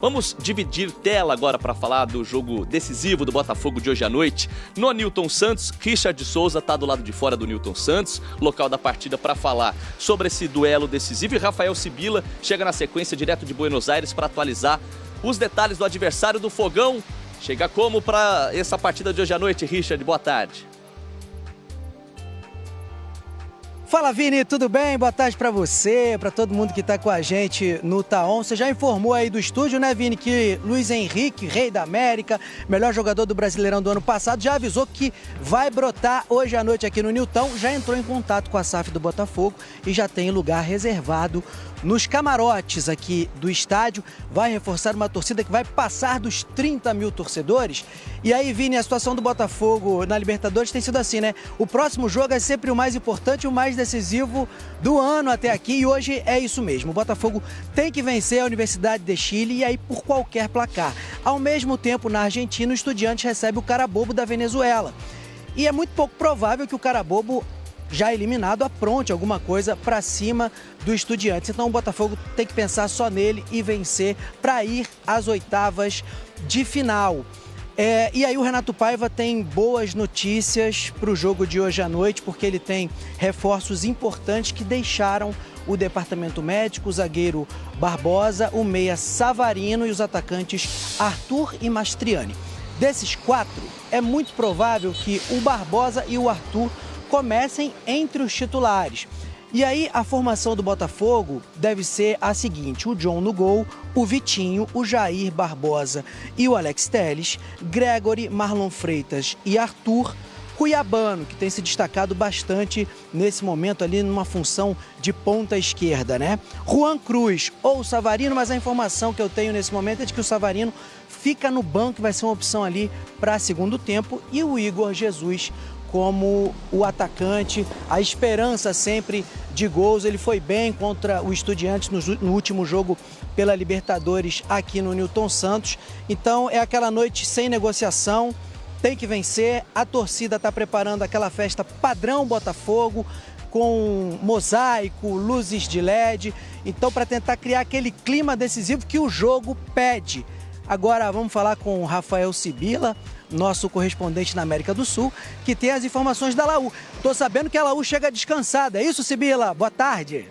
Vamos dividir tela agora para falar do jogo decisivo do Botafogo de hoje à noite. No Newton Santos, Richard Souza está do lado de fora do Newton Santos, local da partida, para falar sobre esse duelo decisivo. E Rafael Sibila chega na sequência direto de Buenos Aires para atualizar os detalhes do adversário do Fogão. Chega como para essa partida de hoje à noite, Richard? Boa tarde. Fala, Vini, tudo bem? Boa tarde pra você, pra todo mundo que tá com a gente no Taon. Você já informou aí do estúdio, né, Vini, que Luiz Henrique, rei da América, melhor jogador do Brasileirão do ano passado, já avisou que vai brotar hoje à noite aqui no Newton. Já entrou em contato com a SAF do Botafogo e já tem lugar reservado nos camarotes aqui do estádio. Vai reforçar uma torcida que vai passar dos 30 mil torcedores. E aí, Vini, a situação do Botafogo na Libertadores tem sido assim, né? O próximo jogo é sempre o mais importante, o mais decisivo do ano até aqui, e hoje é isso mesmo. O Botafogo tem que vencer a Universidade de Chile, e aí por qualquer placar. Ao mesmo tempo, na Argentina, o Estudiantes recebe o Carabobo da Venezuela. E é muito pouco provável que o Carabobo, já eliminado, apronte alguma coisa para cima do Estudiantes. Então o Botafogo tem que pensar só nele e vencer para ir às oitavas de final. E aí o Renato Paiva tem boas notícias para o jogo de hoje à noite, porque ele tem reforços importantes que deixaram o departamento médico, o zagueiro Barbosa, o meia Savarino e os atacantes Arthur e Mastriani. Desses quatro, é muito provável que o Barbosa e o Arthur comecem entre os titulares. E aí a formação do Botafogo deve ser a seguinte: o John no gol, o Vitinho, o Jair Barbosa e o Alex Telles, Gregory, Marlon Freitas e Arthur, Cuiabano, que tem se destacado bastante nesse momento ali numa função de ponta esquerda, né? Juan Cruz ou Savarino, mas a informação que eu tenho nesse momento é de que o Savarino fica no banco, vai ser uma opção ali para segundo tempo, e o Igor Jesus como o atacante, a esperança sempre de gols. Ele foi bem contra o Estudiantes no último jogo pela Libertadores aqui no Newton Santos. Então é aquela noite sem negociação, tem que vencer. A torcida está preparando aquela festa padrão Botafogo, com mosaico, luzes de LED, então para tentar criar aquele clima decisivo que o jogo pede. Agora vamos falar com o Rafael Sibila, nosso correspondente na América do Sul, que tem as informações da Laú. Tô sabendo que a Laú chega descansada, é isso, Sibila? Boa tarde.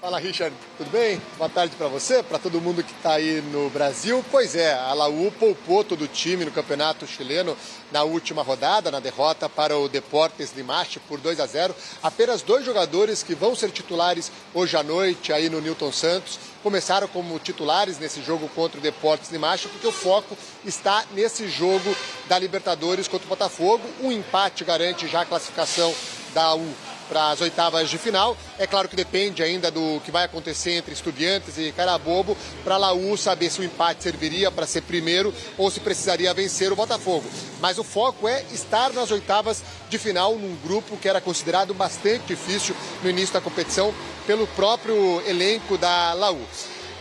Fala, Richard, tudo bem? Boa tarde para você, para todo mundo que está aí no Brasil. Pois é, a Laú poupou todo o time no campeonato chileno na última rodada, na derrota para o Deportes Limache por 2-0. Apenas 2 jogadores que vão ser titulares hoje à noite aí no Newton Santos começaram como titulares nesse jogo contra o Deportes Limache, porque o foco está nesse jogo da Libertadores contra o Botafogo. Um empate garante já a classificação da Laú para as oitavas de final. É claro que depende ainda do que vai acontecer entre Estudiantes e Carabobo, para a Laú saber se o empate serviria para ser primeiro ou se precisaria vencer o Botafogo. Mas o foco é estar nas oitavas de final num grupo que era considerado bastante difícil no início da competição pelo próprio elenco da Laú.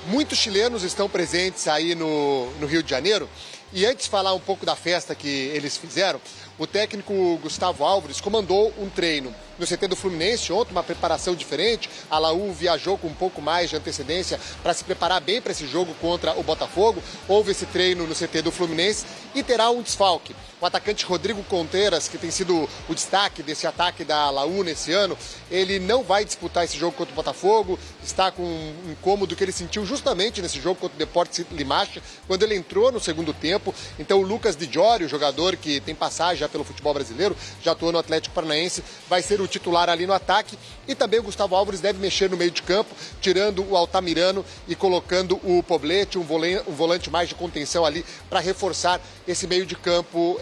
Muitos chilenos estão presentes aí no Rio de Janeiro. E antes de falar um pouco da festa que eles fizeram, o técnico Gustavo Álvares comandou um treino no CT do Fluminense ontem, uma preparação diferente. A Laú viajou com um pouco mais de antecedência para se preparar bem para esse jogo contra o Botafogo. Houve esse treino no CT do Fluminense e terá um desfalque. O atacante Rodrigo Contreras, que tem sido o destaque desse ataque da Laú nesse ano, ele não vai disputar esse jogo contra o Botafogo. Está com um incômodo que ele sentiu justamente nesse jogo contra o Deportes Limache, quando ele entrou no segundo tempo. Então o Lucas Di Giorgio, o jogador que tem passagem já pelo futebol brasileiro, já atuou no Atlético Paranaense, vai ser o titular ali no ataque. E também o Gustavo Álvares deve mexer no meio de campo, tirando o Altamirano e colocando o Poblete, um volante mais de contenção ali, para reforçar esse meio de campo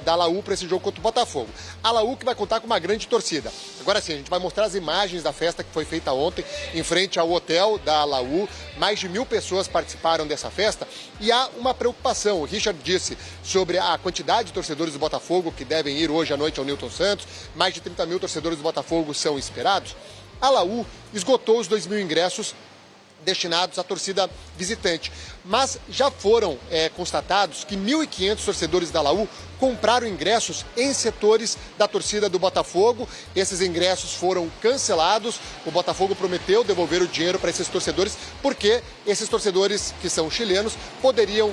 da Laú para esse jogo contra o Botafogo. A Laú que vai contar com uma grande torcida. Agora sim, a gente vai mostrar as imagens da festa que foi feita ontem em frente ao hotel da Laú. Mais de 1.000 pessoas participaram dessa festa e há uma preocupação. O Richard disse sobre a quantidade de torcedores do Botafogo que devem ir hoje à noite ao Newton Santos. Mais de 30 mil torcedores do Botafogo são esperados. A Laú esgotou os 2.000 ingressos destinados à torcida visitante. Mas já foram constatados que 1.500 torcedores da Laú compraram ingressos em setores da torcida do Botafogo. Esses ingressos foram cancelados. O Botafogo prometeu devolver o dinheiro para esses torcedores, porque esses torcedores que são chilenos poderiam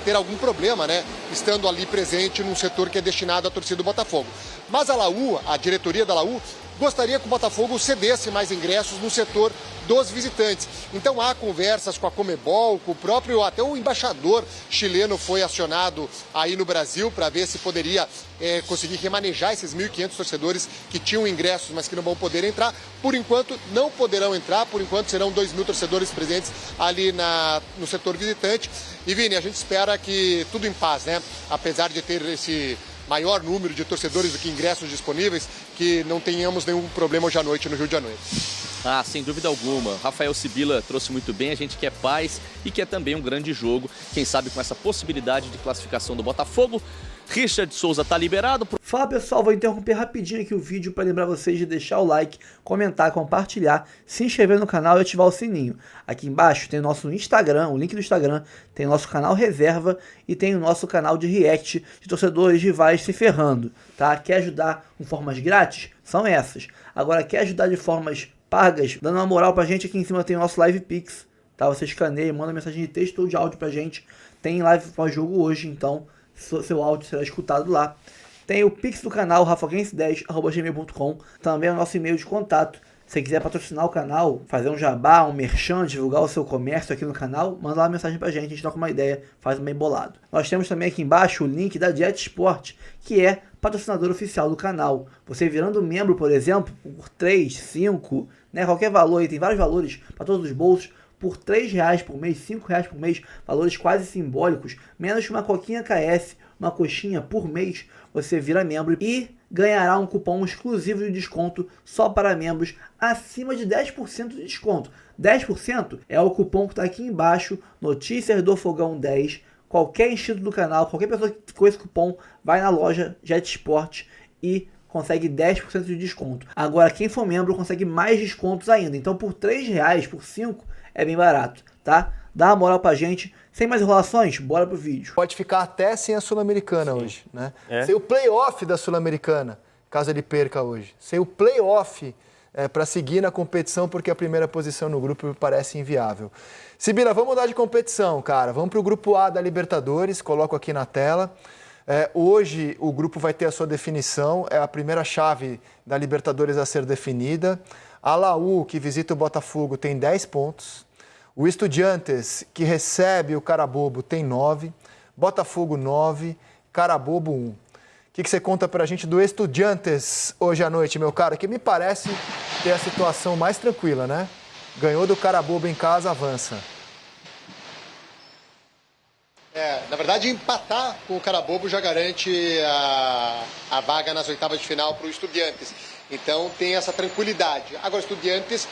ter algum problema, né, estando ali presente num setor que é destinado à torcida do Botafogo. Mas a Laú, a diretoria da Laú, gostaria que o Botafogo cedesse mais ingressos no setor dos visitantes. Então há conversas com a Conmebol, com o próprio, até o embaixador chileno foi acionado aí no Brasil para ver se poderia conseguir remanejar esses 1.500 torcedores que tinham ingressos, mas que não vão poder entrar. Por enquanto não poderão entrar, por enquanto serão 2.000 torcedores presentes ali no setor visitante. E Vini, a gente espera que tudo em paz, né? Apesar de ter esse maior número de torcedores do que ingressos disponíveis, que não tenhamos nenhum problema hoje à noite no Rio de Janeiro. Ah, sem dúvida alguma. Rafael Sibila trouxe muito bem, a gente quer paz e quer também um grande jogo, quem sabe com essa possibilidade de classificação do Botafogo. Richard Souza tá liberado. Fala pessoal, vou interromper rapidinho aqui o vídeo para lembrar vocês de deixar o like, comentar, compartilhar, se inscrever no canal e ativar o sininho. Aqui embaixo tem o nosso Instagram, o link do Instagram, tem o nosso canal reserva e tem o nosso canal de react de torcedores rivais se ferrando, tá? Quer ajudar com formas grátis? São essas. Agora quer ajudar de formas pagas, dando uma moral pra gente, aqui em cima tem o nosso Live Pix, tá? Você escaneia, manda mensagem de texto ou de áudio pra gente. Tem live pós-jogo hoje, então seu áudio será escutado lá. Tem o Pix do canal, rafaguense10@gmail.com. Também é o nosso e-mail de contato. Se você quiser patrocinar o canal, fazer um jabá, um merchan, divulgar o seu comércio aqui no canal, manda lá uma mensagem pra gente, a gente troca uma ideia, faz um bem bolado. Nós temos também aqui embaixo o link da Jet Sport, que é patrocinador oficial do canal. Você virando membro, por exemplo, por 3, 5, né, qualquer valor, aí tem vários valores para todos os bolsos, por R$3 por mês, R$5 por mês, valores quase simbólicos, menos que uma coquinha KS, uma coxinha por mês, você vira membro e ganhará um cupom exclusivo de desconto só para membros acima de 10% de desconto. 10% é o cupom que está aqui embaixo, Notícias do Fogão 10. Qualquer inscrito do canal, qualquer pessoa que com esse cupom vai na loja Jet Sport e consegue 10% de desconto. Agora, quem for membro consegue mais descontos ainda. Então, por R$3, por 5, é bem barato, tá? Dá uma moral pra gente. Sem mais enrolações, bora pro vídeo. Pode ficar até sem a Sul-Americana hoje, né? Sem o play-off da Sul-Americana, caso ele perca hoje. Sem o play-off para seguir na competição, porque a primeira posição no grupo me parece inviável. Sibila, vamos mudar de competição, cara. Vamos pro grupo A da Libertadores, coloco aqui na tela. Hoje o grupo vai ter a sua definição, é a primeira chave da Libertadores a ser definida. A Laú, que visita o Botafogo, tem 10 pontos. O Estudiantes, que recebe o Carabobo, tem 9. Botafogo, 9. Carabobo, 1. O que você conta pra gente do Estudiantes hoje à noite, meu cara? Que me parece ter a situação mais tranquila, né? Ganhou do Carabobo em casa, avança. Na verdade, empatar com o Carabobo já garante a vaga nas oitavas de final para o Estudiantes. Então tem essa tranquilidade. Agora, Estudiantes,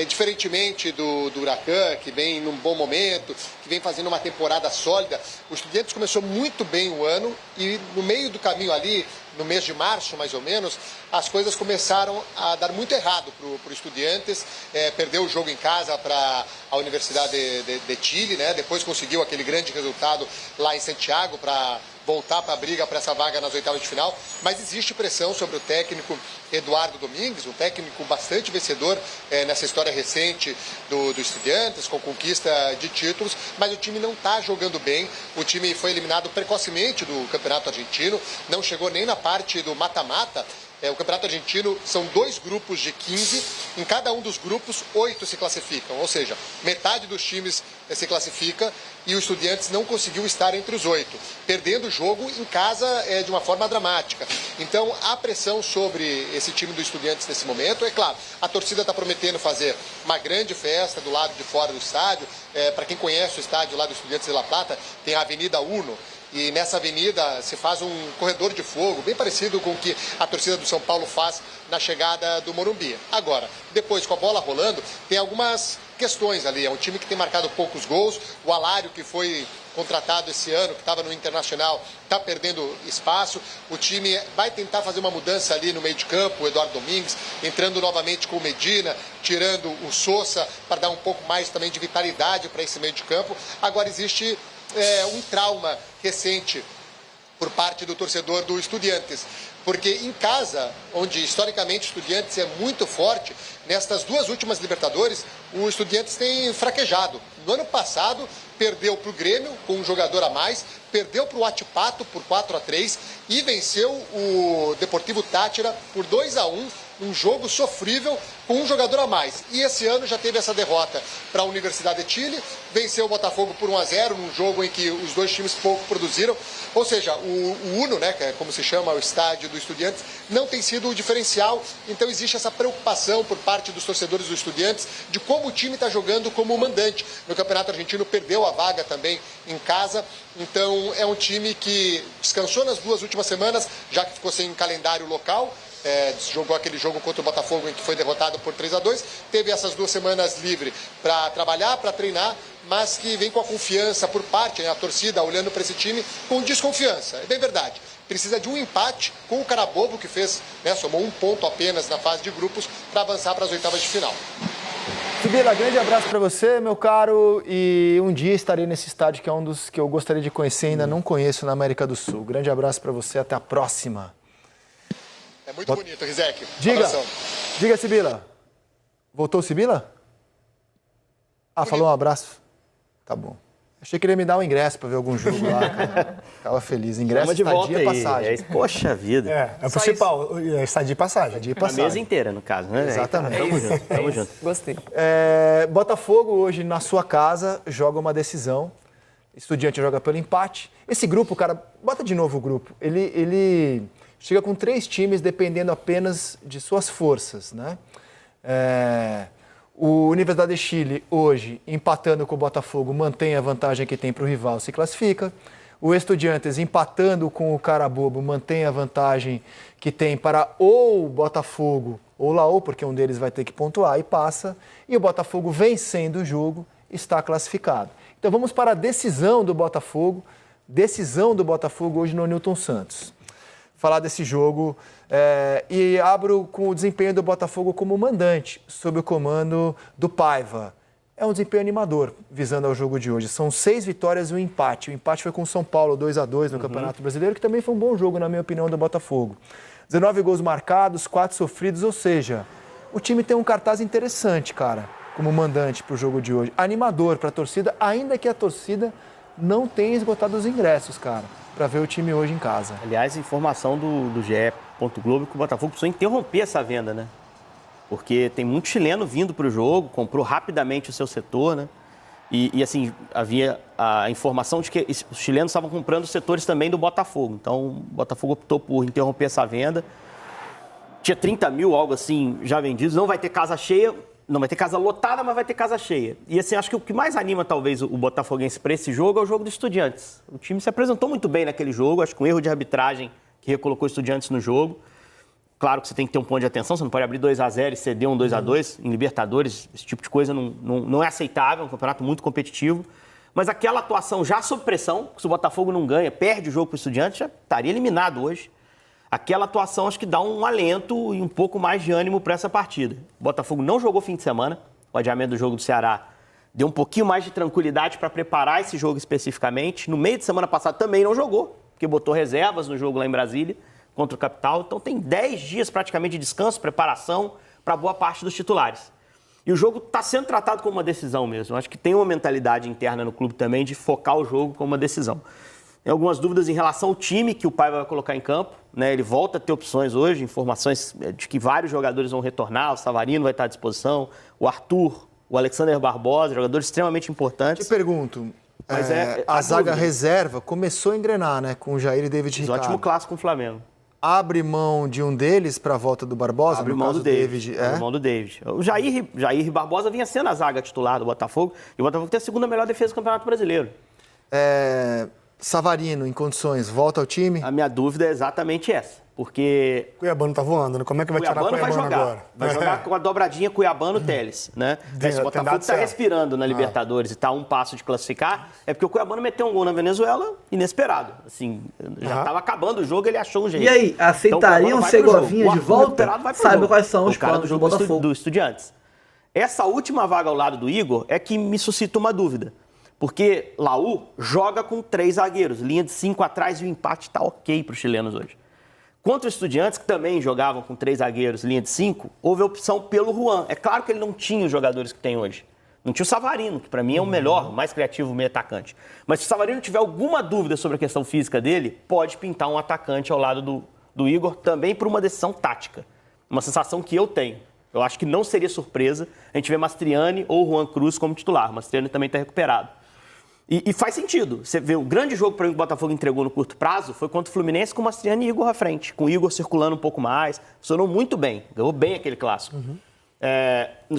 diferentemente do Huracan, que vem num bom momento, que vem fazendo uma temporada sólida, o Estudiantes começou muito bem o ano e no meio do caminho ali, no mês de março mais ou menos, as coisas começaram a dar muito errado para o Estudiantes. Perdeu o jogo em casa para a Universidade de Chile, né? Depois conseguiu aquele grande resultado lá em Santiago para voltar para a briga para essa vaga nas oitavas de final, mas existe pressão sobre o técnico Eduardo Domingues, um técnico bastante vencedor nessa história recente do Estudiantes, com conquista de títulos, mas o time não está jogando bem. O time foi eliminado precocemente do Campeonato Argentino, não chegou nem na parte do mata-mata. O Campeonato Argentino são 2 grupos de 15, em cada um dos grupos 8 se classificam, ou seja, metade dos times se classifica e o Estudiantes não conseguiu estar entre os 8, perdendo o jogo em casa de uma forma dramática. Então, há pressão sobre esse time do Estudiantes nesse momento. É claro, a torcida está prometendo fazer uma grande festa do lado de fora do estádio. Para quem conhece o estádio lá do Estudiantes de La Plata, tem a Avenida Uno, e nessa avenida se faz um corredor de fogo, bem parecido com o que a torcida do São Paulo faz na chegada do Morumbi. Agora, depois com a bola rolando, tem algumas questões ali. É um time que tem marcado poucos gols, o Alário, que foi contratado esse ano, que estava no Internacional, está perdendo espaço. O time vai tentar fazer uma mudança ali no meio de campo, o Eduardo Domingues, entrando novamente com o Medina, tirando o Sousa, para dar um pouco mais também de vitalidade para esse meio de campo. Agora existe um trauma recente por parte do torcedor do Estudiantes, porque em casa, onde historicamente o Estudiantes é muito forte, nestas 2 últimas Libertadores, o Estudiantes tem fraquejado. No ano passado, perdeu para o Grêmio, com um jogador a mais, perdeu para o Huachipato por 4-3 e venceu o Deportivo Táchira por 2-1, um jogo sofrível com um jogador a mais. E esse ano já teve essa derrota para a Universidade de Chile, venceu o Botafogo por 1-0, num jogo em que os dois times pouco produziram. Ou seja, o Uno, né, que é como se chama o estádio do Estudiantes, não tem sido o diferencial. Então existe essa preocupação por parte dos torcedores do Estudiantes de como o time está jogando como mandante. No Campeonato Argentino perdeu a vaga também em casa. Então é um time que descansou nas 2 últimas semanas, já que ficou sem calendário local. Jogou aquele jogo contra o Botafogo em que foi derrotado por 3-2, teve essas 2 semanas livre para trabalhar, para treinar, mas que vem com a confiança por parte, né, a torcida olhando para esse time com desconfiança. É bem verdade, precisa de um empate com o Carabobo, que fez, né, somou 1 ponto apenas na fase de grupos para avançar para as oitavas de final. Sibila, grande abraço para você, meu caro, e um dia estarei nesse estádio que é um dos que eu gostaria de conhecer, ainda não conheço na América do Sul. Grande abraço para você, até a próxima. É muito bonito, Rizek. Diga, Sibila. Voltou, Sibila? Ah, falou um abraço? Tá bom. Achei que ele ia me dar um ingresso para ver algum jogo lá, cara. Ficava feliz. Ingresso, de volta estadia, aí. passagem. Poxa vida. É o principal, estadia e passagem. A mesa inteira, no caso, né? Exatamente. Tamo junto. Gostei. Botafogo hoje, na sua casa, joga uma decisão. Estudiante joga pelo empate. Esse grupo, cara, bota de novo o grupo. Ele chega com 3 times dependendo apenas de suas forças, né? O Universidade de Chile, hoje, empatando com o Botafogo, mantém a vantagem que tem para o rival, se classifica. O Estudiantes, empatando com o Carabobo, mantém a vantagem que tem para ou Botafogo ou Laú, porque um deles vai ter que pontuar e passa. E o Botafogo, vencendo o jogo, está classificado. Então vamos para a decisão do Botafogo. Decisão do Botafogo hoje no Newton Santos. Falar desse jogo e abro com o desempenho do Botafogo como mandante, sob o comando do Paiva. É um desempenho animador, visando ao jogo de hoje. São 6 vitórias e um empate. O empate foi com o São Paulo, 2-2 no Campeonato Brasileiro, que também foi um bom jogo, na minha opinião, do Botafogo. 19 gols marcados, 4 sofridos, ou seja, o time tem um cartaz interessante, cara, como mandante para o jogo de hoje. Animador para a torcida, ainda que a torcida não tenha esgotado os ingressos, cara, para ver o time hoje em casa. Aliás, informação do GE. Globo que o Botafogo precisou interromper essa venda, né? Porque tem muito chileno vindo para o jogo, comprou rapidamente o seu setor, né? E assim, havia a informação de que os chilenos estavam comprando os setores também do Botafogo. Então, o Botafogo optou por interromper essa venda. Tinha 30 mil, algo assim, já vendidos. Não vai ter casa cheia, não vai ter casa lotada, mas vai ter casa cheia. E assim, acho que o que mais anima, talvez, o botafoguense para esse jogo é o jogo do Estudiantes. O time se apresentou muito bem naquele jogo, acho que um erro de arbitragem que recolocou Estudiantes no jogo. Claro que você tem que ter um ponto de atenção, você não pode abrir 2-0 e ceder um 2-2. Em Libertadores, esse tipo de coisa não é aceitável, é um campeonato muito competitivo. Mas aquela atuação já sob pressão, se o Botafogo não ganha, perde o jogo para o Estudiantes, já estaria eliminado hoje. Aquela atuação acho que dá um alento e um pouco mais de ânimo para essa partida. O Botafogo não jogou fim de semana, o adiamento do jogo do Ceará deu um pouquinho mais de tranquilidade para preparar esse jogo especificamente. No meio de semana passada também não jogou, porque botou reservas no jogo lá em Brasília, contra o Capital. Então tem 10 dias praticamente de descanso, preparação para boa parte dos titulares. E o jogo está sendo tratado como uma decisão mesmo. Eu acho que tem uma mentalidade interna no clube também de focar o jogo como uma decisão. Tem algumas dúvidas em relação ao time que o Paiva vai colocar em campo, né? Ele volta a ter opções hoje, informações de que vários jogadores vão retornar, o Savarino vai estar à disposição, o Arthur, o Alexander Barbosa, jogadores extremamente importantes. Te pergunto, a zaga reserva começou a engrenar, né? Com o Jair e David Ricardo. Ótimo clássico com o Flamengo. Abre mão de um deles para a volta do Barbosa? Abre mão do David. Abre mão do David. O Jair Barbosa vinha sendo a zaga titular do Botafogo, e o Botafogo tem a segunda melhor defesa do Campeonato Brasileiro. Savarino, em condições, volta ao time? A minha dúvida é exatamente essa. Porque Cuiabano tá voando, né? Como é que vai tirar Cuiabano agora? Vai jogar com a dobradinha Cuiabano-Teles, né? Se o Botafogo está respirando na Libertadores e está a um passo de classificar, é porque o Cuiabano meteu um gol na Venezuela inesperado. Assim, já estava acabando o jogo, ele achou um jeito. E aí, aceitariam o Segovinha de volta? Sabe quais são os planos do Botafogo? Do Estudiantes. Essa última vaga ao lado do Igor é que me suscita uma dúvida. Porque Laú joga com 3 zagueiros, linha de 5 atrás e o empate está ok para os chilenos hoje. Contra os Estudiantes, que também jogavam com 3 zagueiros, linha de 5, houve a opção pelo Juan. É claro que ele não tinha os jogadores que tem hoje. Não tinha o Savarino, que para mim é o melhor, o mais criativo meio atacante. Mas se o Savarino tiver alguma dúvida sobre a questão física dele, pode pintar um atacante ao lado do Igor, também por uma decisão tática. Uma sensação que eu tenho. Eu acho que não seria surpresa a gente ver Mastriani ou Juan Cruz como titular. O Mastriani também está recuperado. E faz sentido. Você vê, o grande jogo para mim que o Botafogo entregou no curto prazo foi contra o Fluminense com o Mastriani e Igor à frente. Com o Igor circulando um pouco mais. Funcionou muito bem. Ganhou bem aquele clássico.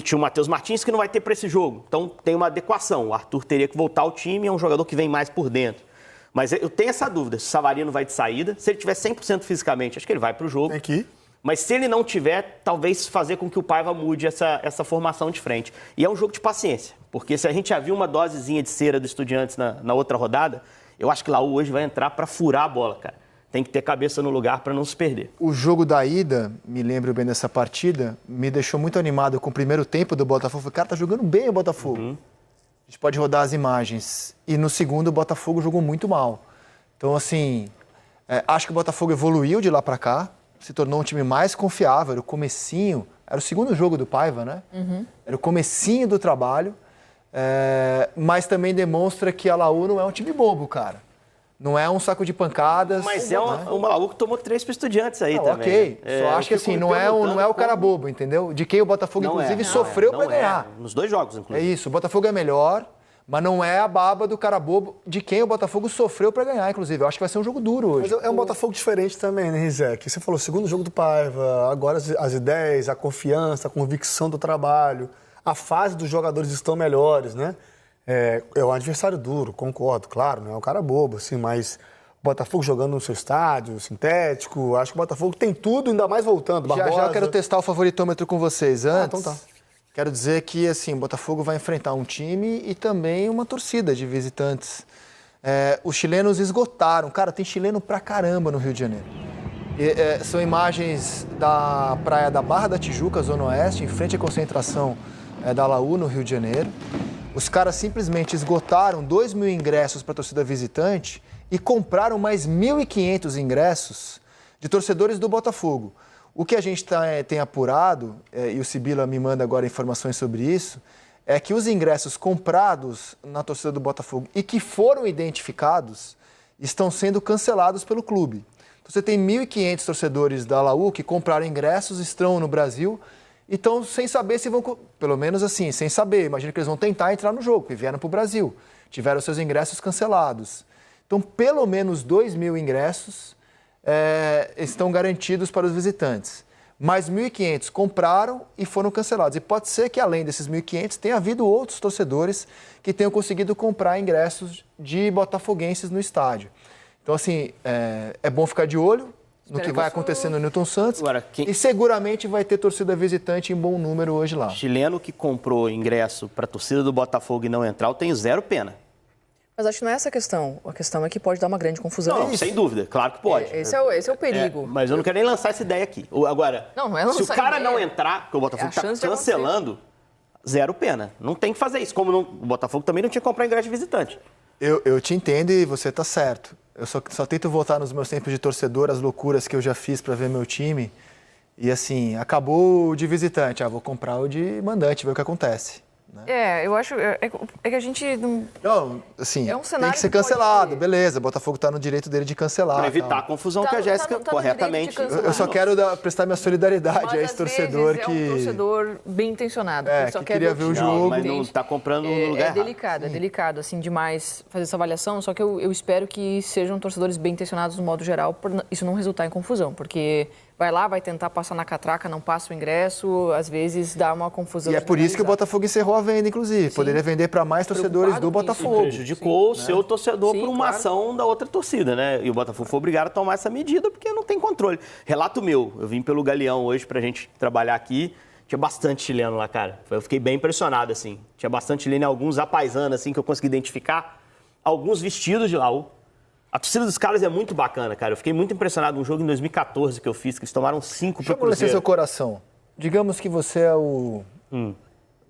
Tinha o Matheus Martins que não vai ter para esse jogo. Então tem uma adequação. O Arthur teria que voltar ao time, é um jogador que vem mais por dentro. Mas eu tenho essa dúvida. Se o Savarino vai de saída, se ele tiver 100% fisicamente, acho que ele vai para o jogo. Tem que ir. Mas se ele não tiver, talvez fazer com que o Paiva mude essa formação de frente. E é um jogo de paciência, porque se a gente já viu uma dosezinha de cera do Estudiantes na outra rodada, eu acho que Laú hoje vai entrar para furar a bola, cara. Tem que ter cabeça no lugar para não se perder. O jogo da ida, me lembro bem dessa partida, me deixou muito animado com o primeiro tempo do Botafogo. Falei, cara, tá jogando bem o Botafogo. A gente pode rodar as imagens. E no segundo, o Botafogo jogou muito mal. Então, assim, acho que o Botafogo evoluiu de lá para cá. Se tornou um time mais confiável, era o comecinho, era o segundo jogo do Paiva, né? Era o comecinho do trabalho, mas também demonstra que a Laú não é um time bobo, cara. Não é um saco de pancadas. Mas é uma Laú que tomou 3 para Estudiantes aí também. Ok, só acho que assim, não é o cara bobo, entendeu? De quem o Botafogo, inclusive, sofreu para ganhar. Nos 2 jogos, inclusive. É isso, o Botafogo é melhor, mas não é a baba do cara bobo de quem o Botafogo sofreu para ganhar, inclusive. Eu acho que vai ser um jogo duro hoje. Mas é um Botafogo diferente também, né, Rizek? Você falou, segundo jogo do Paiva, agora as ideias, a confiança, a convicção do trabalho, a fase dos jogadores estão melhores, né? É um adversário duro, concordo, claro, não é um cara bobo, assim, mas o Botafogo jogando no seu estádio, sintético, acho que o Botafogo tem tudo, ainda mais voltando. Já eu quero testar o favoritômetro com vocês. Antes, então tá. Quero dizer que assim, o Botafogo vai enfrentar um time e também uma torcida de visitantes. Os chilenos esgotaram. Cara, tem chileno pra caramba no Rio de Janeiro. São imagens da praia da Barra da Tijuca, Zona Oeste, em frente à concentração da Laú, no Rio de Janeiro. Os caras simplesmente esgotaram 2.000 ingressos para a torcida visitante e compraram mais 1.500 ingressos de torcedores do Botafogo. O que a gente tem apurado, e o Sibila me manda agora informações sobre isso, é que os ingressos comprados na torcida do Botafogo e que foram identificados estão sendo cancelados pelo clube. Então, você tem 1.500 torcedores da Laú que compraram ingressos, estão no Brasil e estão sem saber se vão... Pelo menos assim, sem saber. Imagina que eles vão tentar entrar no jogo, porque vieram para o Brasil. Tiveram seus ingressos cancelados. Então, pelo menos 2.000 ingressos estão garantidos para os visitantes. Mais 1.500 compraram e foram cancelados. E pode ser que, além desses 1.500, tenha havido outros torcedores que tenham conseguido comprar ingressos de botafoguenses no estádio. Então, assim, é bom ficar de olho no que vai acontecer no Newton Santos. Agora, e seguramente vai ter torcida visitante em bom número hoje lá. Chileno que comprou ingresso para a torcida do Botafogo e não entrar, eu tenho 0 pena. Mas acho que não é essa a questão. A questão é que pode dar uma grande confusão. Não, sem dúvida, claro que pode. Esse é o perigo. Mas eu não quero nem lançar essa ideia aqui. Agora, não é lançar se o cara não entrar, porque o Botafogo está cancelando, 0 pena. Não tem que fazer isso. Como o Botafogo também não tinha que comprar ingresso de visitante. Eu te entendo e você está certo. Eu só tento voltar nos meus tempos de torcedor, as loucuras que eu já fiz para ver meu time. E assim, acabou o de visitante. Vou comprar o de mandante, ver o que acontece. Né? Eu acho que a gente não, assim, é um cenário tem que ser cancelado, beleza. O Botafogo está no direito dele de cancelar. Para evitar a confusão que a Jéssica corretamente... Eu só quero prestar minha solidariedade a esse torcedor que... é um torcedor bem intencionado. Que só queria ver o jogo. Mas não está comprando no lugar errado. É delicado, assim, demais fazer essa avaliação. Só que eu espero que sejam torcedores bem intencionados no modo geral, para isso não resultar em confusão. Porque vai lá, vai tentar passar na catraca, não passa o ingresso, às vezes dá uma confusão. E é por isso que o Botafogo encerrou a venda, inclusive. Sim. Poderia vender para mais torcedores do Botafogo. Prejudicou o seu torcedor por uma ação da outra torcida, né? E o Botafogo foi obrigado a tomar essa medida porque não tem controle. Relato meu, eu vim pelo Galeão hoje pra gente trabalhar aqui. Tinha bastante chileno lá, cara. Eu fiquei bem impressionado, assim. Tinha bastante chileno e alguns apaisanos, assim, que eu consegui identificar. Alguns vestidos de Laú. A torcida dos caras é muito bacana, cara. Eu fiquei muito impressionado num jogo em 2014 que eu fiz, que eles tomaram 5 pro Cruzeiro. Deixa eu seu coração. Digamos que você é o... O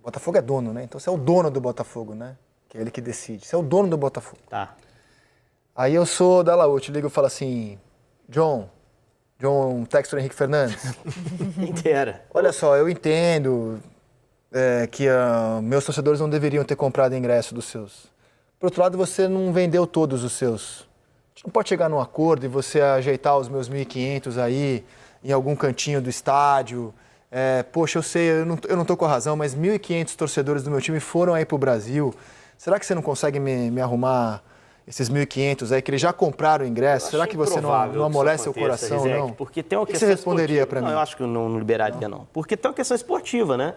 Botafogo é dono, né? Então você é o dono do Botafogo, né? Que é ele que decide. Você é o dono do Botafogo. Tá. Aí eu sou da Laú, te ligo e falo assim... John Textor Henrique Fernandes. Inteira. Olha só, eu entendo que meus torcedores não deveriam ter comprado ingresso dos seus. Por outro lado, você não vendeu todos os seus. A gente não pode chegar num acordo e você ajeitar os meus 1.500 aí em algum cantinho do estádio. Poxa, eu sei, eu não tô com a razão, mas 1.500 torcedores do meu time foram aí pro Brasil. Será que você não consegue me arrumar esses 1.500 aí, que eles já compraram o ingresso? Será que você não amolece seu coração, Rizek, não? Porque tem uma questão. O que você responderia para mim? Não, eu acho que eu não liberaria, não. Porque tem uma questão esportiva, né?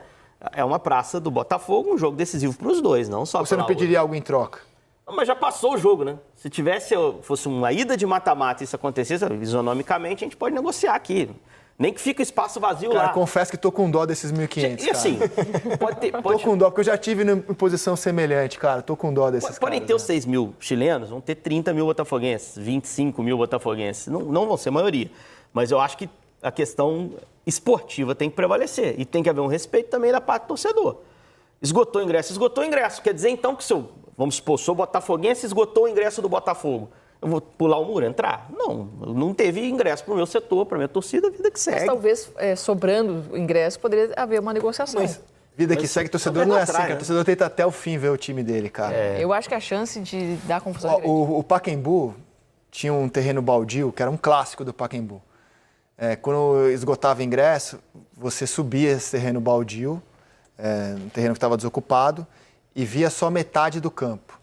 É uma praça do Botafogo, um jogo decisivo para os dois, não só para Você não pediria algo em troca? Não, mas já passou o jogo, né? Se fosse uma ida de mata-mata e isso acontecesse, isonomicamente, a gente pode negociar aqui. Nem que fique espaço vazio lá. Cara, confesso que tô com dó desses 1.500, E assim, pode... Tô com dó, porque eu já tive em posição semelhante, cara. Tô com dó desses caras. Podem ter os 6 mil chilenos, vão ter 30 mil botafoguenses, 25 mil botafoguenses. Não vão ser a maioria. Mas eu acho que a questão esportiva tem que prevalecer. E tem que haver um respeito também da parte do torcedor. Esgotou o ingresso. Quer dizer, então, que vamos supor, sou botafoguense, esgotou o ingresso do Botafogo. Eu vou pular o muro, entrar? Não teve ingresso para o meu setor, para a minha torcida, vida que segue. Mas talvez, sobrando o ingresso, poderia haver uma negociação. Vida que segue, torcedor não é assim, cara. O torcedor tenta até o fim ver o time dele, cara. Eu acho que a chance de dar confusão é grande. O Pacaembu tinha um terreno baldio, que era um clássico do Pacaembu. Quando esgotava ingresso, você subia esse terreno baldio, um terreno que estava desocupado, e via só metade do campo.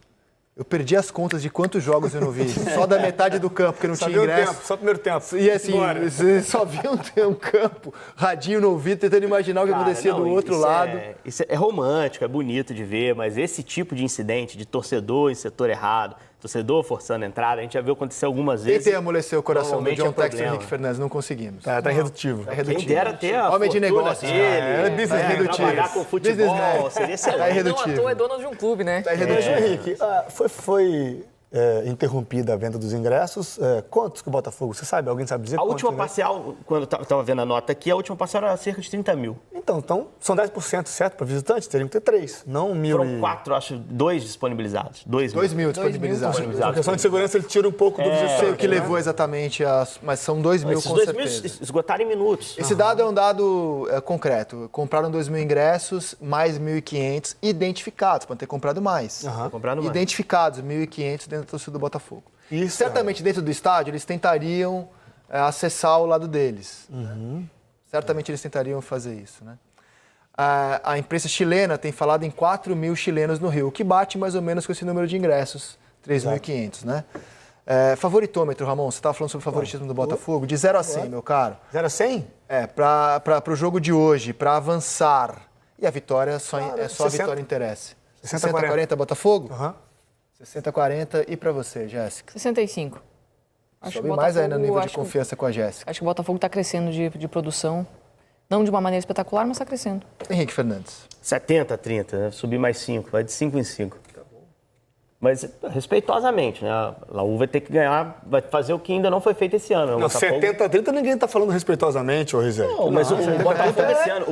Eu perdi as contas de quantos jogos eu não vi. Só da metade do campo, que não tinha ingresso. Só o primeiro tempo. E assim, você só via um campo, radinho no ouvido, tentando imaginar o que acontecia do outro lado. Isso é romântico, é bonito de ver, mas esse tipo de incidente, de torcedor em setor errado, torcedor forçando a entrada, a gente já viu acontecer algumas vezes. Tentei amolecer o coração do John Textor e Henrique Fernandes, não conseguimos. Tá irredutivo. Quem dera ter a homem de negócio dele, business redutivo. Trabalhar com futebol, seria excelente. Não à toa é dono de um clube, né? Mas, Henrique, foi interrompida a venda dos ingressos. Quantos que o Botafogo, você sabe? Alguém sabe dizer? A última parcial, quando eu estava vendo a nota aqui, a última parcial era cerca de 30 mil. Então são 10%, certo? Para visitantes, teriam que ter 3, não 1.000. Foram 4, acho, 2 disponibilizados. 2 mil disponibilizados. A questão de segurança, ele tira um pouco do visitante. Não sei o que levou exatamente, mas são 2 mil com certeza. Esses 2 mil esgotaram em minutos. Esse dado é um dado concreto. Compraram 2 mil ingressos, mais 1.500 identificados, podem ter comprado mais. Identificados, 1.500 dentro da torcida do Botafogo. Isso, certamente dentro do estádio eles tentariam acessar o lado deles. Certamente eles tentariam fazer isso, né? A imprensa chilena tem falado em 4 mil chilenos no Rio, o que bate mais ou menos com esse número de ingressos, 3.500, né? Favoritômetro, Ramon, você estava falando sobre o favoritismo do Botafogo, de 0 a 100, meu caro. 0 a 100? Para o jogo de hoje, para avançar. E a vitória, só a vitória interessa. 60-40 Botafogo? 60-40. E para você, Jéssica? 65. Sobe mais ainda no nível de confiança com a Jéssica. Acho que o Botafogo está crescendo de produção. Não de uma maneira espetacular, mas está crescendo. Henrique Fernandes. 70-30, né? Subir mais 5, vai de 5 em 5. Tá bom. Mas respeitosamente, né? A Laú vai ter que ganhar, vai fazer o que ainda não foi feito esse ano. Não, 70-30 ninguém está falando respeitamente, ô Rizek. Não, mas o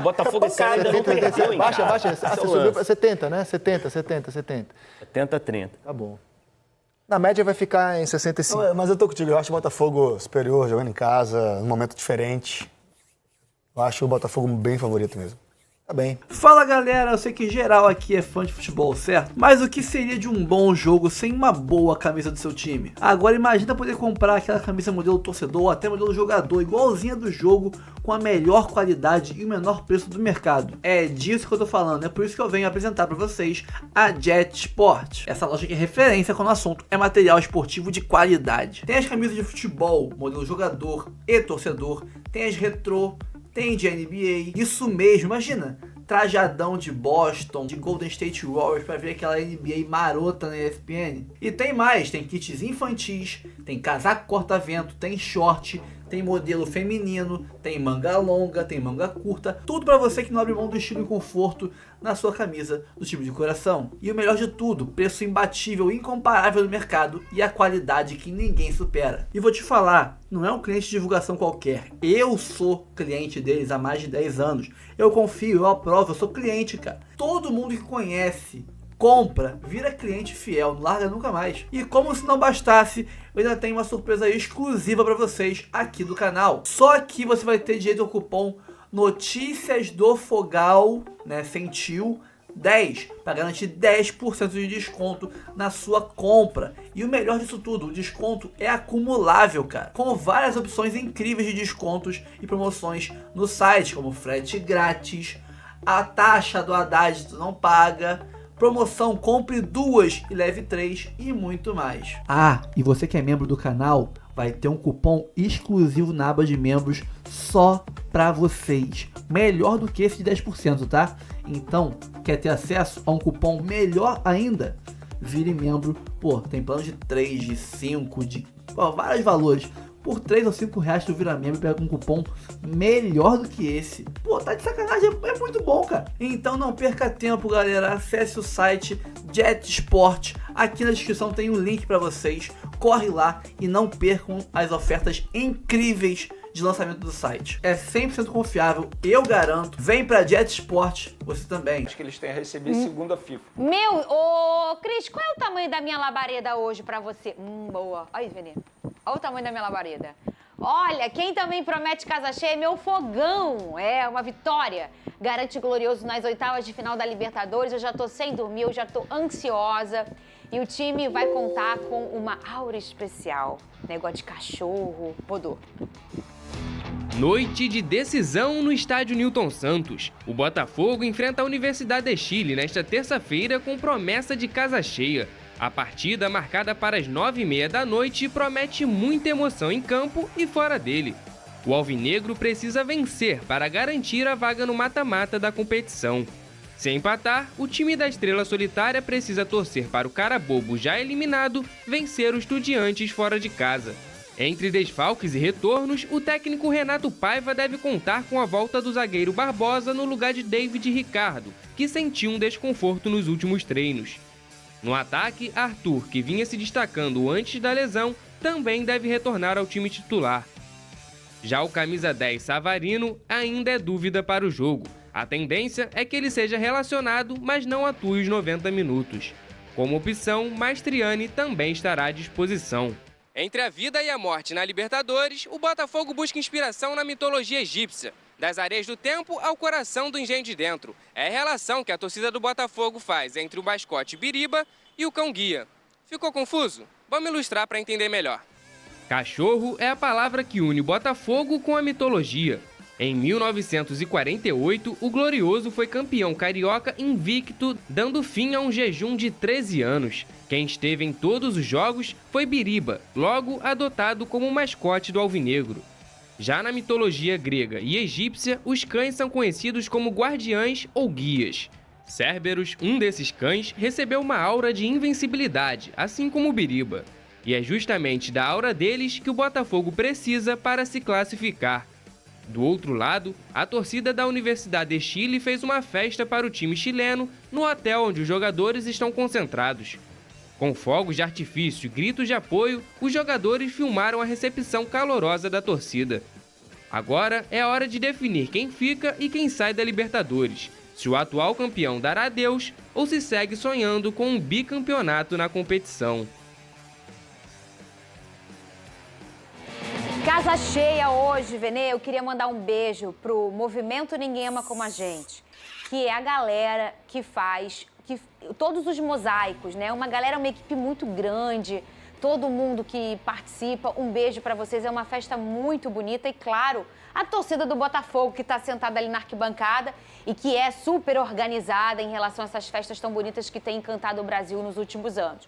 Botafogo esse ano ainda não perdeu em casa. Baixa. Você subiu para 70, né? 70. 70-30. Tá bom. Na média vai ficar em 65. Não, mas eu tô contigo, eu acho o Botafogo superior, jogando em casa, num momento diferente. Eu acho o Botafogo bem favorito mesmo. Tá bem. Fala galera, eu sei que geral aqui é fã de futebol, certo? Mas o que seria de um bom jogo sem uma boa camisa do seu time? Agora imagina poder comprar aquela camisa modelo torcedor ou até modelo jogador, igualzinha do jogo, com a melhor qualidade e o menor preço do mercado. É disso que eu tô falando, é por isso que eu venho apresentar para vocês a Jet Sport. Essa loja que é referência quando o assunto é material esportivo de qualidade. Tem as camisas de futebol, modelo jogador e torcedor, tem as retrô, tem de NBA, isso mesmo, imagina, trajadão de Boston, de Golden State Warriors pra ver aquela NBA marota na ESPN. E tem mais, tem kits infantis, tem casaco corta-vento, tem short, tem modelo feminino, tem manga longa, tem manga curta, tudo pra você que não abre mão do estilo e conforto na sua camisa do time de coração. E o melhor de tudo, preço imbatível, incomparável no mercado e a qualidade que ninguém supera. E vou te falar, não é um cliente de divulgação qualquer, eu sou cliente deles há mais de 10 anos, eu confio, eu aprovo, eu sou cliente, cara. Todo mundo que conhece, compra, vira cliente fiel, não larga nunca mais. E como se não bastasse, eu ainda tenho uma surpresa exclusiva para vocês aqui do canal. Só aqui você vai ter direito ao cupom Notícias do Fogal, né, sentiu 10, para garantir 10% de desconto na sua compra. E o melhor disso tudo, o desconto é acumulável, cara, com várias opções incríveis de descontos e promoções no site, como frete grátis, a taxa do Haddad tu não paga, promoção compre 2 e leve 3 e muito mais. Ah, e você que é membro do canal vai ter um cupom exclusivo na aba de membros só pra vocês. Melhor do que esse de 10%, tá? Então, quer ter acesso a um cupom melhor ainda? Vire membro. Pô, tem plano de 3, de 5, de vários valores. Por 3 ou 5 reais tu vira membro e pega um cupom melhor do que esse. Pô, tá de sacanagem, é muito bom, cara. Então não perca tempo, galera. Acesse o site Jet Sport. Aqui na descrição tem um link pra vocês. Corre lá e não percam as ofertas incríveis de lançamento do site. É 100% confiável, eu garanto. Vem pra Jet Sport, você também. Acho que eles têm a receber segunda FIFA. Ô Cris, qual é o tamanho da minha labareda hoje pra você? Boa. Olha aí, Venê. Olha o tamanho da minha labareda. Olha, quem também promete casa cheia é meu fogão. É uma vitória. Garante glorioso nas oitavas de final da Libertadores. Eu já tô sem dormir, eu já tô ansiosa. E o time vai contar com uma aura especial. Negócio de cachorro. Rodou. Noite de decisão no estádio Newton Santos. O Botafogo enfrenta a Universidade de Chile nesta terça-feira com promessa de casa cheia. A partida, marcada para as 9h30 da noite, promete muita emoção em campo e fora dele. O alvinegro precisa vencer para garantir a vaga no mata-mata da competição. Se empatar, o time da Estrela Solitária precisa torcer para o cara bobo já eliminado vencer os Estudiantes fora de casa. Entre desfalques e retornos, o técnico Renato Paiva deve contar com a volta do zagueiro Barbosa no lugar de David Ricardo, que sentiu um desconforto nos últimos treinos. No ataque, Arthur, que vinha se destacando antes da lesão, também deve retornar ao time titular. Já o camisa 10 Savarino ainda é dúvida para o jogo. A tendência é que ele seja relacionado, mas não atue os 90 minutos. Como opção, Mastriani também estará à disposição. Entre a vida e a morte na Libertadores, o Botafogo busca inspiração na mitologia egípcia. Das areias do tempo ao coração do engenho de dentro. É a relação que a torcida do Botafogo faz entre o mascote Biriba e o cão-guia. Ficou confuso? Vamos ilustrar para entender melhor. Cachorro é a palavra que une o Botafogo com a mitologia. Em 1948, o Glorioso foi campeão carioca invicto, dando fim a um jejum de 13 anos. Quem esteve em todos os jogos foi Biriba, logo adotado como mascote do alvinegro. Já na mitologia grega e egípcia, os cães são conhecidos como guardiães ou guias. Cerberus, um desses cães, recebeu uma aura de invencibilidade, assim como o Biriba. E é justamente da aura deles que o Botafogo precisa para se classificar. Do outro lado, a torcida da Universidade de Chile fez uma festa para o time chileno no hotel onde os jogadores estão concentrados. Com fogos de artifício e gritos de apoio, os jogadores filmaram a recepção calorosa da torcida. Agora é a hora de definir quem fica e quem sai da Libertadores, se o atual campeão dará adeus ou se segue sonhando com um bicampeonato na competição. Casa cheia hoje, Venê. Eu queria mandar um beijo pro Movimento Ninguém Ama Como a Gente. que é a galera que faz todos os mosaicos, né? Uma equipe muito grande, todo mundo que participa, um beijo para vocês, é uma festa muito bonita e, claro, a torcida do Botafogo que está sentada ali na arquibancada e que é super organizada em relação a essas festas tão bonitas que tem encantado o Brasil nos últimos anos.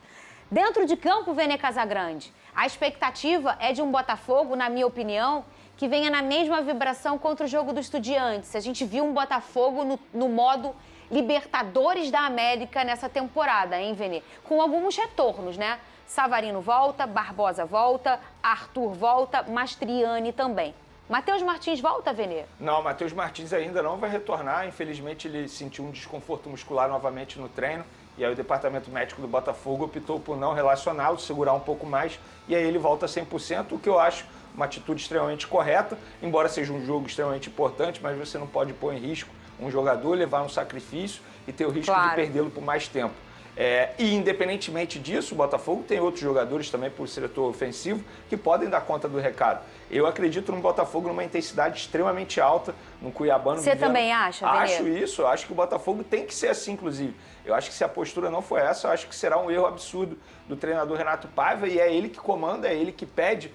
Dentro de campo, Vene Casagrande, a expectativa é de um Botafogo, na minha opinião, que venha na mesma vibração contra o jogo do Estudiantes. A gente viu um Botafogo no modo Libertadores da América nessa temporada, hein, Vene? Com alguns retornos, né? Savarino volta, Barbosa volta, Arthur volta, Mastriani também. Matheus Martins volta, Vene? Não, Matheus Martins ainda não vai retornar. Infelizmente, ele sentiu um desconforto muscular novamente no treino. E aí o departamento médico do Botafogo optou por não relacioná-lo, segurar um pouco mais. E aí ele volta 100%, o que eu acho uma atitude extremamente correta. Embora seja um jogo extremamente importante, mas você não pode pôr em risco um jogador, levar um sacrifício e ter o risco de perdê-lo por mais tempo. E independentemente disso, o Botafogo tem outros jogadores também por setor ofensivo que podem dar conta do recado. Eu acredito no Botafogo numa intensidade extremamente alta, no Cuiabano. Você também acha, Vene? Acho isso, eu acho que o Botafogo tem que ser assim, inclusive. Eu acho que se a postura não for essa, eu acho que será um erro absurdo do treinador Renato Paiva, e é ele que comanda, é ele que pede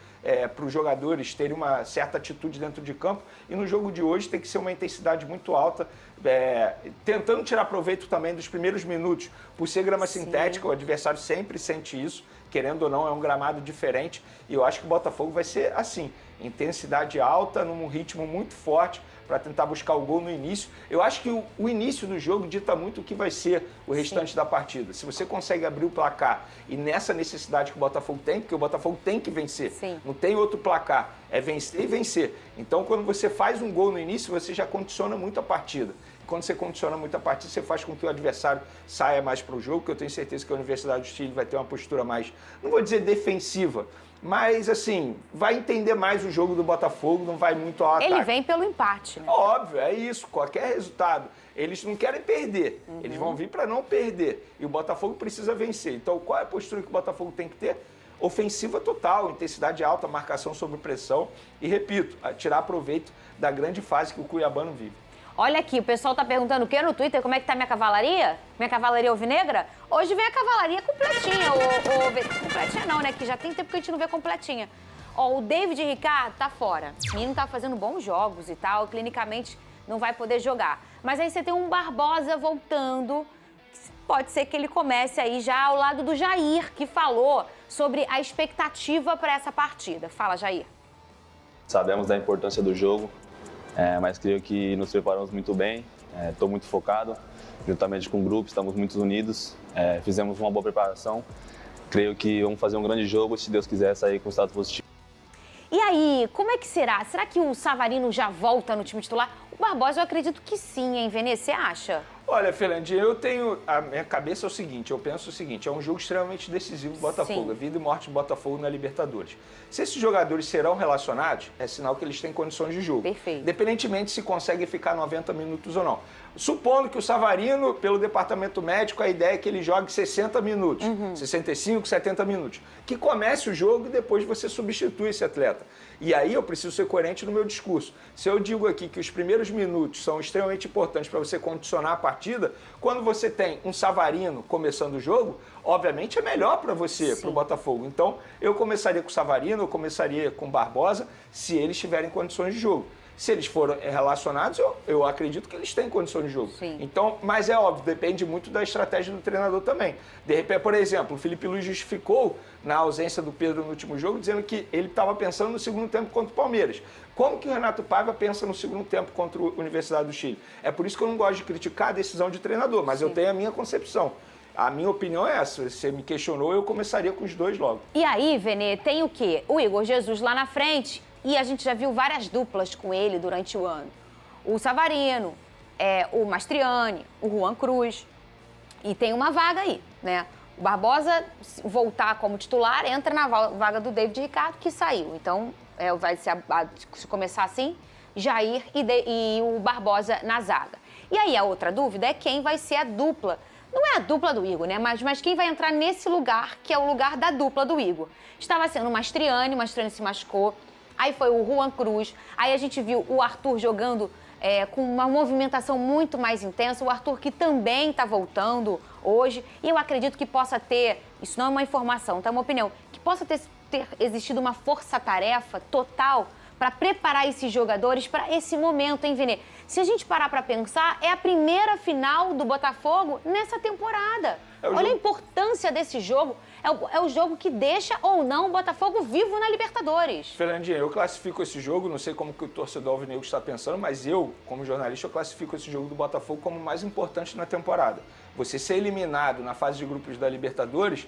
para os jogadores terem uma certa atitude dentro de campo, e no jogo de hoje tem que ser uma intensidade muito alta, tentando tirar proveito também dos primeiros minutos. Por ser grama sintética, o adversário sempre sente isso, querendo ou não, é um gramado diferente, e eu acho que o Botafogo vai ser assim, intensidade alta, num ritmo muito forte, para tentar buscar o gol no início. Eu acho que o início do jogo dita muito o que vai ser o restante da partida. Se você consegue abrir o placar e nessa necessidade que o Botafogo tem, porque o Botafogo tem que vencer, não tem outro placar, é vencer e vencer. Então, quando você faz um gol no início, você já condiciona muito a partida. Quando você condiciona muito a partida, você faz com que o adversário saia mais para o jogo, que eu tenho certeza que a Universidade do Chile vai ter uma postura mais, não vou dizer defensiva, mas, assim, vai entender mais o jogo do Botafogo, não vai muito ao ataque. Ele vem pelo empate, né? Óbvio, é isso. Qualquer resultado. Eles não querem perder. Eles vão vir para não perder. E o Botafogo precisa vencer. Então, qual é a postura que o Botafogo tem que ter? Ofensiva total, intensidade alta, marcação sob pressão. E, repito, tirar proveito da grande fase que o Cuiabano vive. Olha aqui, o pessoal tá perguntando o quê no Twitter? Como é que tá minha cavalaria? Minha cavalaria alvinegra? Hoje vem a cavalaria completinha. Completinha não, né? Que já tem tempo que a gente não vê completinha. Ó, o David Ricardo tá fora. O menino tá fazendo bons jogos e tal. Clinicamente não vai poder jogar. Mas aí você tem um Barbosa voltando. Pode ser que ele comece aí já ao lado do Jair, que falou sobre a expectativa para essa partida. Fala, Jair. Sabemos da importância do jogo. Mas creio que nos preparamos muito bem, estou muito focado, juntamente com o grupo, estamos muito unidos, fizemos uma boa preparação, creio que vamos fazer um grande jogo, se Deus quiser sair com status positivo. E aí, como é que será? Será que o Savarino já volta no time titular? O Barbosa eu acredito que sim, hein, Vene? Você acha? Olha, Fernandinha, a minha cabeça é o seguinte, eu penso o seguinte, é um jogo extremamente decisivo do Botafogo, a vida e morte do Botafogo na Libertadores. Se esses jogadores serão relacionados, é sinal que eles têm condições de jogo. Perfeito. Independentemente se conseguem ficar 90 minutos ou não. Supondo que o Savarino, pelo departamento médico, a ideia é que ele jogue 60 minutos, 65, 70 minutos. Que comece o jogo e depois você substitui esse atleta. E aí eu preciso ser coerente no meu discurso. Se eu digo aqui que os primeiros minutos são extremamente importantes para você condicionar a partida, quando você tem um Savarino começando o jogo, obviamente é melhor para você, para o Botafogo. Então eu começaria com o Savarino, eu começaria com o Barbosa, se eles tiverem condições de jogo. Se eles forem relacionados, eu acredito que eles têm condições de jogo. Sim. Então, mas é óbvio, depende muito da estratégia do treinador também. De repente, por exemplo, o Felipe Luiz justificou na ausência do Pedro no último jogo, dizendo que ele estava pensando no segundo tempo contra o Palmeiras. Como que o Renato Paiva pensa no segundo tempo contra a Universidade do Chile? É por isso que eu não gosto de criticar a decisão de treinador, mas eu tenho a minha concepção. A minha opinião é essa. Você me questionou, eu começaria com os dois logo. E aí, Vene, tem o quê? O Igor Jesus lá na frente. E a gente já viu várias duplas com ele durante o ano. O Savarino, o Mastriani, o Juan Cruz. E tem uma vaga aí, né? O Barbosa voltar como titular, entra na vaga do David Ricardo, que saiu. Então, vai se começar assim, Jair e o Barbosa na zaga. E aí a outra dúvida é quem vai ser a dupla. Não é a dupla do Igor, né? Mas quem vai entrar nesse lugar, que é o lugar da dupla do Igor. Estava sendo o Mastriani se machucou. Aí foi o Juan Cruz, aí a gente viu o Arthur jogando com uma movimentação muito mais intensa. O Arthur, que também está voltando hoje. E eu acredito que possa ter, isso não é uma informação, tá? É uma opinião, que possa ter existido uma força-tarefa total para preparar esses jogadores para esse momento, hein, Vini? Se a gente parar para pensar, é a primeira final do Botafogo nessa temporada. Olha a importância desse jogo. É o jogo que deixa ou não o Botafogo vivo na Libertadores. Fernandinha, eu classifico esse jogo, não sei como que o torcedor alvinegro está pensando, mas eu, como jornalista, eu classifico esse jogo do Botafogo como o mais importante na temporada. Você ser eliminado na fase de grupos da Libertadores,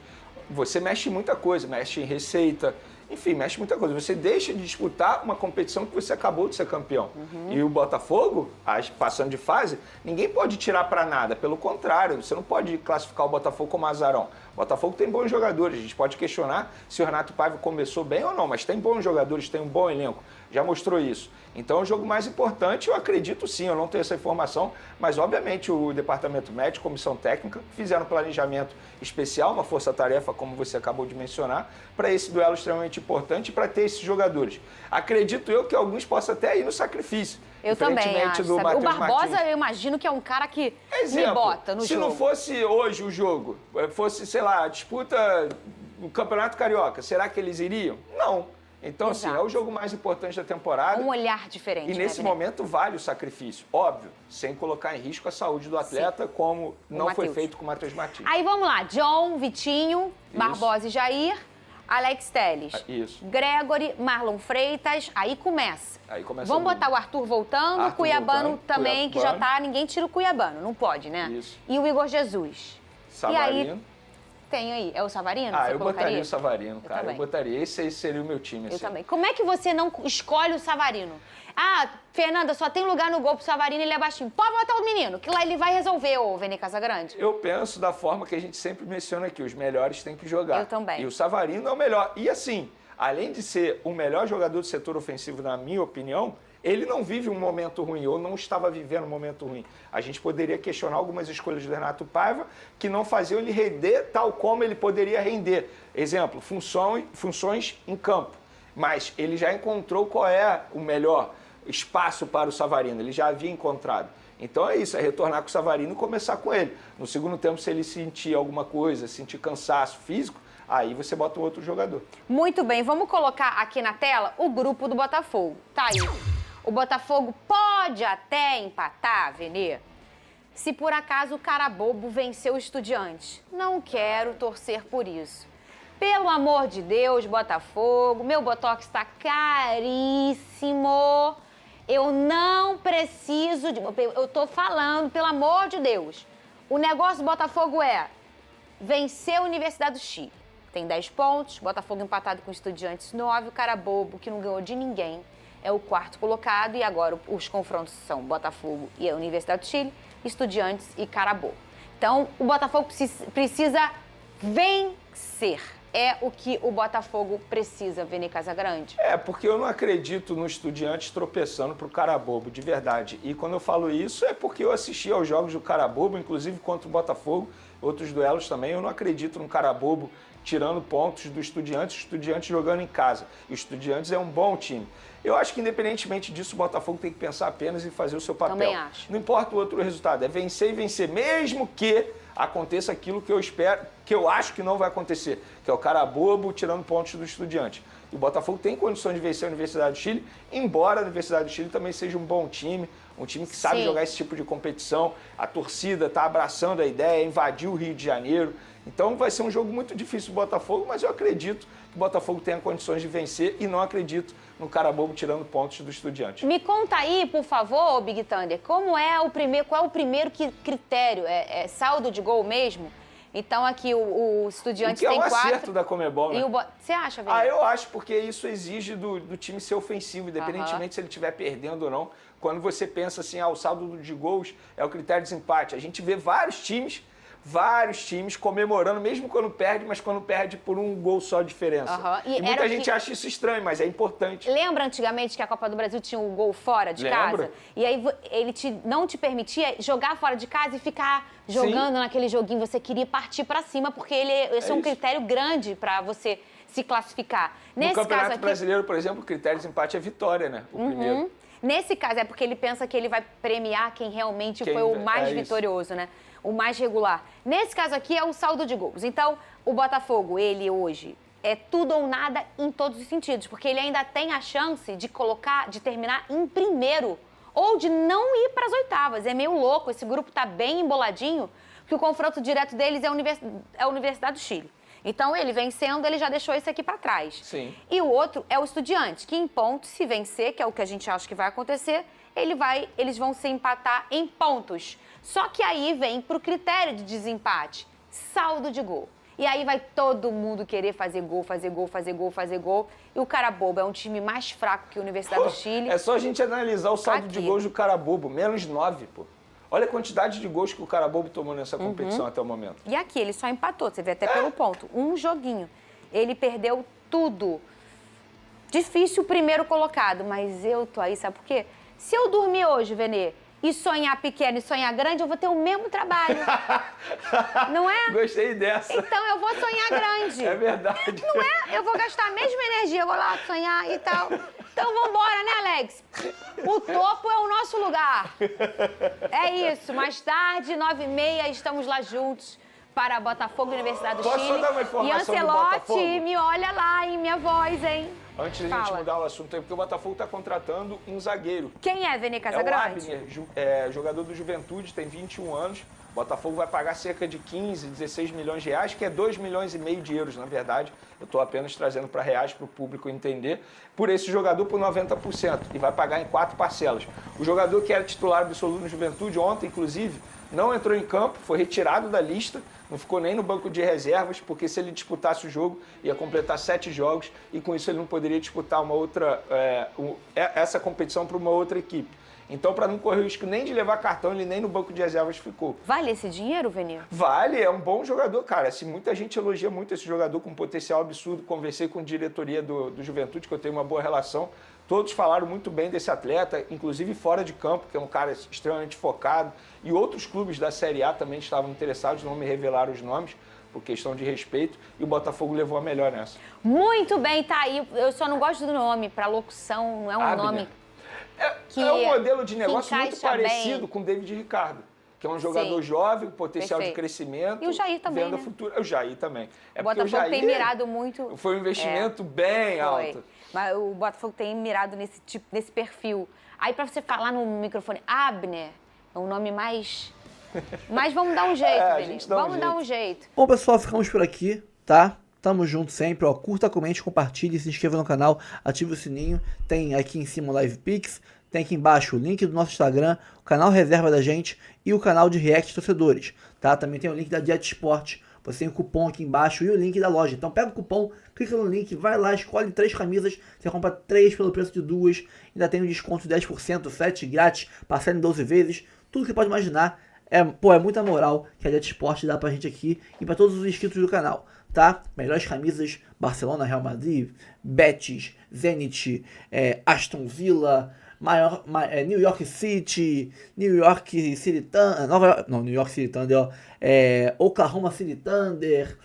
você mexe em muita coisa, mexe em receita, enfim, mexe muita coisa. Você deixa de disputar uma competição que você acabou de ser campeão. E o Botafogo, passando de fase, ninguém pode tirar para nada. Pelo contrário, você não pode classificar o Botafogo como azarão. O Botafogo tem bons jogadores. A gente pode questionar se o Renato Paiva começou bem ou não, mas tem bons jogadores, tem um bom elenco. Já mostrou isso. Então é o jogo mais importante, eu acredito sim, eu não tenho essa informação, mas obviamente o departamento médico, comissão técnica, fizeram um planejamento especial, uma força-tarefa, como você acabou de mencionar, para esse duelo extremamente importante e para ter esses jogadores. Acredito eu que alguns possam até ir no sacrifício. Eu também acho. O Barbosa, Martins. Eu imagino que é um cara que me bota no jogo. Se não fosse hoje o jogo, fosse, sei lá, a disputa do Campeonato Carioca, será que eles iriam? Não. Então, assim, é o jogo mais importante da temporada. Um olhar diferente. E nesse momento vale o sacrifício, óbvio, sem colocar em risco a saúde do atleta, como não foi feito com o Matheus Martins. Aí vamos lá, John, Vitinho, Barbosa e Jair, Alex Telles, Gregory, Marlon Freitas, aí começa. Vamos botar o Arthur voltando, o Cuiabano também, que já tá, ninguém tira o Cuiabano, não pode, né? Isso. E o Igor Jesus. Savarino. E aí, tem aí, é o Savarino? Eu botaria o Savarino, cara. Eu botaria, esse seria o meu time. Eu também. Como é que você não escolhe o Savarino? Ah, Fernanda, só tem lugar no gol pro Savarino, ele é baixinho. Pode botar o menino, que lá ele vai resolver, ô Vene Casagrande. Eu penso da forma que a gente sempre menciona aqui, os melhores têm que jogar. Eu também. E o Savarino é o melhor. E assim, além de ser o melhor jogador do setor ofensivo, na minha opinião, ele não vive um momento ruim, ou não estava vivendo um momento ruim. A gente poderia questionar algumas escolhas do Renato Paiva que não faziam ele render tal como ele poderia render. Exemplo, funções em campo. Mas ele já encontrou qual é o melhor espaço para o Savarino, ele já havia encontrado. Então é isso, é retornar com o Savarino e começar com ele. No segundo tempo, se ele sentir alguma coisa, sentir cansaço físico, aí você bota um outro jogador. Muito bem, vamos colocar aqui na tela o grupo do Botafogo. Tá aí. O Botafogo pode até empatar, Venê, se por acaso o Carabobo venceu o Estudiantes. Não quero torcer por isso. Pelo amor de Deus, Botafogo, meu Botox está caríssimo. Eu não preciso de... Eu tô falando, pelo amor de Deus. O negócio do Botafogo é vencer a Universidade do Chile. Tem 10 pontos, Botafogo empatado com o Estudiantes 9, o Carabobo, que não ganhou de ninguém, é o quarto colocado, e agora os confrontos são Botafogo e a Universidade do Chile, Estudiantes e Carabobo. Então, o Botafogo precisa vencer. É o que o Botafogo precisa, Vene Casagrande. Porque eu não acredito no Estudiantes tropeçando pro Carabobo, de verdade. E quando eu falo isso é porque eu assisti aos jogos do Carabobo, inclusive contra o Botafogo, outros duelos também. Eu não acredito no Carabobo tirando pontos do Estudiantes, o Estudiantes jogando em casa. E o Estudiantes é um bom time. Eu acho que, independentemente disso, o Botafogo tem que pensar apenas em fazer o seu papel. Também acho. Não importa o outro resultado, é vencer e vencer, mesmo que aconteça aquilo que eu espero, que eu acho que não vai acontecer, que é o Carabobo tirando pontos do Estudiante. E o Botafogo tem condições de vencer a Universidade do Chile, embora a Universidade do Chile também seja um bom time, um time que sabe jogar esse tipo de competição. A torcida está abraçando a ideia, invadiu o Rio de Janeiro. Então vai ser um jogo muito difícil do Botafogo, mas eu acredito que o Botafogo tenha condições de vencer e não acredito no Carabobo tirando pontos do Estudiante. Me conta aí, por favor, Big Thunder, qual é o primeiro critério? É saldo de gol mesmo? Então aqui o Estudiantes tem 4. É um acerto da Conmebol, né? Você acha, Vene? Eu acho, porque isso exige do time ser ofensivo, independentemente se ele estiver perdendo ou não. Quando você pensa assim, o saldo de gols é o critério de desempate. A gente vê vários times comemorando, mesmo quando perde, mas quando perde por um gol só de diferença. E muita gente acha isso estranho, mas é importante. Lembra antigamente que a Copa do Brasil tinha um gol fora de casa? E aí ele não te permitia jogar fora de casa e ficar jogando naquele joguinho. Você queria partir pra cima, porque esse é um critério grande pra você se classificar. No Campeonato Brasileiro, por exemplo, o critério de empate é vitória, né? O primeiro. Nesse caso, é porque ele pensa que ele vai premiar quem realmente foi o mais vitorioso, né? O mais regular. Nesse caso aqui é o saldo de gols. Então, o Botafogo, ele hoje é tudo ou nada em todos os sentidos, porque ele ainda tem a chance de terminar em primeiro ou de não ir para as oitavas. É meio louco, esse grupo tá bem emboladinho, porque o confronto direto deles é a Universidade do Chile. Então, ele vencendo, ele já deixou esse aqui para trás. Sim. E o outro é o Estudiantes, que em pontos, se vencer, que é o que a gente acha que vai acontecer, eles vão se empatar em pontos. Só que aí vem pro critério de desempate, saldo de gol. E aí vai todo mundo querer fazer gol. E o Carabobo é um time mais fraco que a Universidade do Chile. É só a gente analisar o saldo de gols do Carabobo, menos 9, pô. Olha a quantidade de gols que o Carabobo tomou nessa competição até o momento. E aqui, ele só empatou, você vê até pelo ponto. Um joguinho. Ele perdeu tudo. Difícil o primeiro colocado, mas eu tô aí, sabe por quê? Se eu dormir hoje, Venê, e sonhar pequeno e sonhar grande, eu vou ter o mesmo trabalho. Não é? Gostei dessa. Então eu vou sonhar grande. É verdade. Não é? Eu vou gastar a mesma energia, eu vou lá sonhar e tal. Então vambora, né, Alex? O topo é o nosso lugar. É isso. Mais tarde, 9h30, estamos lá juntos para Botafogo e Universidade do Chile. Posso dar uma informação e do Botafogo? Ancelotti, me olha lá, hein, minha voz, hein? Antes de a gente mudar o assunto, porque o Botafogo está contratando um zagueiro. Quem é, Vene Casagrande? É o Abner, jogador do Juventude, tem 21 anos. O Botafogo vai pagar cerca de 15, 16 milhões de reais, que é 2,5 milhões de euros, na verdade. Eu estou apenas trazendo para reais para o público entender. Por esse jogador, por 90%. E vai pagar em 4 parcelas. O jogador que era titular absoluto no Juventude, ontem, inclusive, não entrou em campo, foi retirado da lista, não ficou nem no banco de reservas, porque se ele disputasse o jogo, ia completar 7 jogos e com isso ele não poderia disputar essa competição para uma outra equipe. Então, para não correr o risco nem de levar cartão, ele nem no banco de reservas ficou. Vale esse dinheiro, Venê? Vale, é um bom jogador, cara. Assim, muita gente elogia muito esse jogador com um potencial absurdo. Conversei com a diretoria do Juventude, que eu tenho uma boa relação. Todos falaram muito bem desse atleta, inclusive fora de campo, que é um cara extremamente focado. E outros clubes da Série A também estavam interessados, não me revelaram os nomes, por questão de respeito, e o Botafogo levou a melhor nessa. Muito bem, tá aí. Eu só não gosto do nome, para locução, não é um nome... É um modelo de negócio muito parecido com o David Ricardo, que é um jogador jovem, com potencial de crescimento. E o Jair também, venda né? futura. O Jair também. O Botafogo tem mirado muito... Foi um investimento bem alto. Mas o Botafogo tem mirado nesse perfil. Aí, para você falar no microfone, Abner, é um nome mais... Mas vamos dar um jeito, Felipe. Vamos dar um jeito. Bom, pessoal, ficamos por aqui, tá? Tamo junto sempre, ó. Curta, comente, compartilhe, se inscreva no canal, ative o sininho. Tem aqui em cima o Live Pix, tem aqui embaixo o link do nosso Instagram, o canal reserva da gente e o canal de React Torcedores, tá? Também tem o link da Jet Sport, você tem o cupom aqui embaixo e o link da loja. Então pega o cupom, clica no link, vai lá, escolhe 3 camisas, você compra 3 pelo preço de 2, ainda tem um desconto de 10%, 7 grátis, parcela em 12 vezes, tudo que você pode imaginar. É muita moral que a Jet Sport dá pra gente aqui e pra todos os inscritos do canal, tá? Melhores camisas, Barcelona, Real Madrid, Betis, Zenit, Aston Villa, New York City, New York City Thunder, New York City Thunder, ó, Oklahoma City Thunder,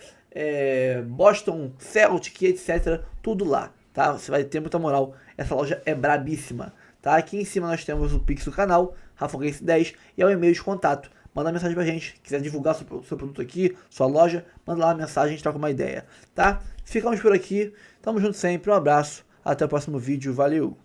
Boston Celtic, etc. Tudo lá, tá? Você vai ter muita moral. Essa loja é brabíssima, tá? Aqui em cima nós temos o Pix do canal, Rafoguense10, e é o e-mail de contato. Manda mensagem pra gente. Quiser divulgar seu produto aqui, sua loja, manda lá uma mensagem, a gente troca uma ideia, tá? Ficamos por aqui. Tamo junto sempre. Um abraço. Até o próximo vídeo. Valeu!